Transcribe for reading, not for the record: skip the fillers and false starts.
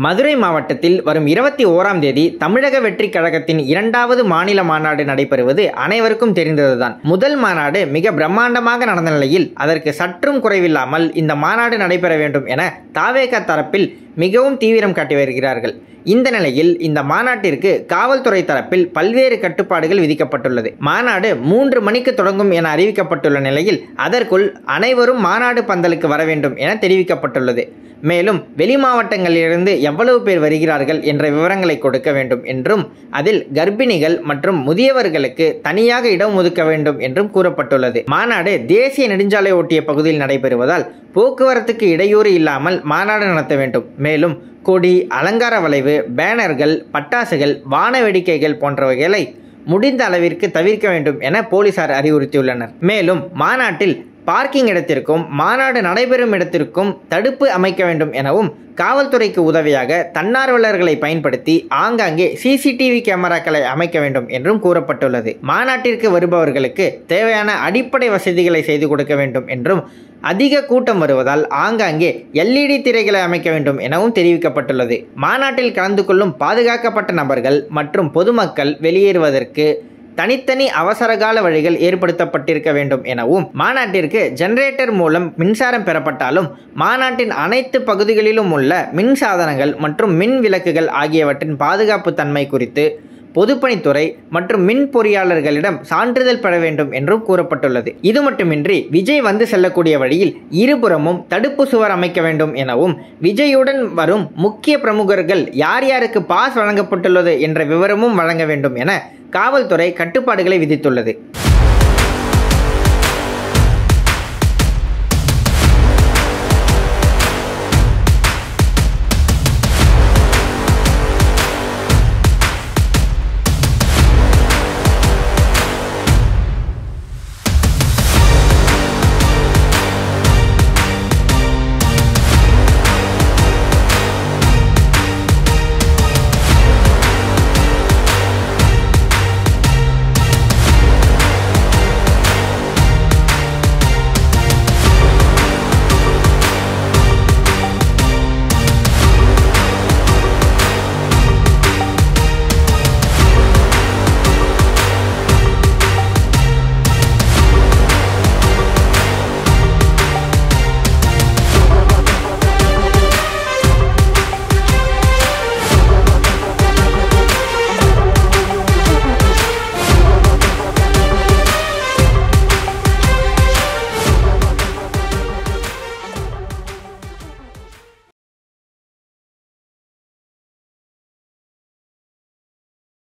மதுரை மாவட்டத்தில் வரும் 21ஆம் தேதி தமிழக வெற்றி கழகத்தின் 2வது மாநில மாநாடு நடைபெறுவது அனைவருக்கும் தெரிந்ததுதான். முதல் மாநாடு மிக பிரம்மாண்டமாக நடந்த நிலையில் அதற்கு சற்றும் குறைவில்லாமல் இந்த மாநாடு நடைபெற வேண்டும் என தாவேகா தரப்பில் மிகவும் தீவிரம் காட்டி வருகிறார்கள். இந்த நிலையில் இந்த மாநாட்டிற்கு காவல்துறை தரப்பில் பல்வேறு கட்டுப்பாடுகள் விதிக்கப்பட்டுள்ளது. மாநாடு 3 மணிக்கு தொடங்கும் என அறிவிக்கப்பட்டுள்ள நிலையில் அதற்குள் அனைவரும் மாநாடு பந்தலுக்கு வர வேண்டும் என தெரிவிக்கப்பட்டுள்ளது. மேலும் வெளி மாவட்டங்களிலிருந்து எவ்வளவு பேர் வருகிறார்கள் என்ற விவரங்களை கொடுக்க வேண்டும் என்றும் அதில் கர்ப்பிணிகள் மற்றும் முதியவர்களுக்கு தனியாக இடம் ஒதுக்க வேண்டும் என்றும் கூறப்பட்டுள்ளது. மாநாடு தேசிய நெடுஞ்சாலை ஒட்டிய பகுதியில் நடைபெறுவதால் போக்குவரத்துக்கு இடையூறு இல்லாமல் மாநாடு நடத்த வேண்டும். மேலும் கொடி, அலங்கார வளைவு, பேனர்கள், பட்டாசுகள், வான வேடிக்கைகள் போன்றவைகளை முடிந்த அளவிற்கு தவிர்க்க வேண்டும் என போலீசார் அறிவுறுத்தியுள்ளனர். மேலும் மாநாட்டில் பார்க்கிங் இடத்திற்கும் மாநாடு நடைபெறும் இடத்திற்கும் தடுப்பு அமைக்க வேண்டும் எனவும் காவல்துறைக்கு உதவியாக தன்னார்வலர்களை பயன்படுத்தி ஆங்காங்கே சிசிடிவி கேமராக்களை அமைக்க வேண்டும் என்றும் கூறப்பட்டுள்ளது. மாநாட்டிற்கு வருபவர்களுக்கு தேவையான அடிப்படை வசதிகளை செய்து கொடுக்க வேண்டும் என்றும் அதிக கூட்டம் வருவதால் ஆங்காங்கே LED திரைகளை அமைக்க வேண்டும் எனவும் தெரிவிக்கப்பட்டுள்ளது. மாநாட்டில் கலந்து கொள்ளும் பாதுகாக்கப்பட்ட நபர்கள் மற்றும் பொதுமக்கள் வெளியேறுவதற்கு தனித்தனி அவசரகால வழிகள் ஏற்படுத்தப்பட்டிருக்க வேண்டும் எனவும் மாநாட்டிற்கு ஜெனரேட்டர் மூலம் மின்சாரம் பெறப்பட்டாலும் மாநாட்டின் அனைத்து பகுதிகளிலும் உள்ள மின் சாதனங்கள் மற்றும் மின் விளக்குகள் ஆகியவற்றின் பாதுகாப்பு தன்மை குறித்து பொதுப்பணித்துறை மற்றும் மின் பொறியாளர்களிடம் சான்றிதழ் பெற வேண்டும் என்றும் கூறப்பட்டுள்ளது. இது மட்டுமின்றி விஜய் வந்து செல்லக்கூடிய வழியில் இருபுறமும் தடுப்பு சுவர் அமைக்க வேண்டும் எனவும் விஜயுடன் வரும் முக்கிய பிரமுகர்கள் யார் யாருக்கு பாஸ் வழங்கப்பட்டுள்ளது என்ற விவரமும் வழங்க வேண்டும் என காவல்துறை கட்டுப்பாடுகளை விதித்துள்ளது.